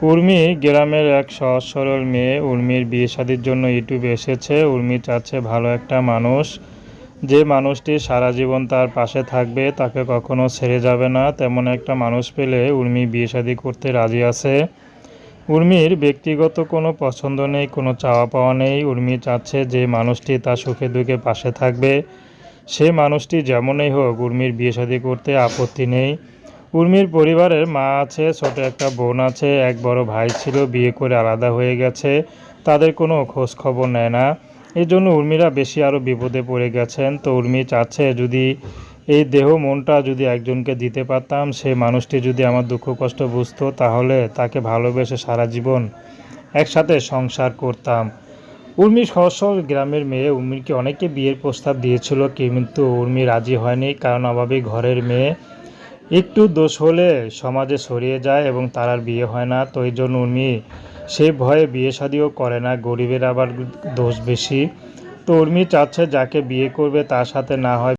উর্মি গ্রামের এক সহজ সরল মেয়ে। উর্মির বিয়ে শাদির জন্য ইউটিউবে এসেছে। উর্মি চাচ্ছে ভালো একটা মানুষ, যে মানুষটি সারা জীবন তার পাশে থাকবে, তাকে কখনো ছেড়ে যাবে না। তেমন একটা মানুষ পেলে উর্মি বিয়ে শাদি করতে রাজি আছে। উর্মির ব্যক্তিগত কোনো পছন্দ নেই, কোনো চাওয়া পাওয়া নেই। উর্মি চাচ্ছে যে মানুষটি তার সুখে দুঃখে পাশে থাকবে, সে মানুষটি যেমনই হোক উর্মির বিয়ে শাদি করতে আপত্তি নেই। উর্মির পরিবারের মা আছে, ছোট একটা বোন আছে, এক বড় ভাই ছিল, বিয়ে করে আলাদা হয়ে গেছে, তাদের কোনো খোঁজ খবর নেয় না। এই জন্য উর্মিরা বেশি আরও বিপদে পড়ে গেছেন। তো উর্মি চাচ্ছে যদি এই দেহ মনটা যদি একজনকে দিতে পারতাম, সেই মানুষটি যদি আমার দুঃখ কষ্ট বুঝতো, তাহলে তাকে ভালোবেসে সারা জীবন একসাথে সংসার করতাম। উর্মি সহজ সরল গ্রামের মেয়ে। উর্মিকে অনেকে বিয়ের প্রস্তাব দিয়েছিল, কিন্তু উর্মি রাজি হয়নি, কারণ অভাবী ঘরের মেয়ে। একটু দোষ হলে সমাজে ছড়িয়ে যায় এবং তার আর বিয়ে হয় না। তো এই জন্য উর্মি সে ভয়ে বিয়ে শাদিও করে না, গরিবের আবার দোষ বেশি। তো উর্মি চাচ্ছে যাকে বিয়ে করবে তার সাথে না হয়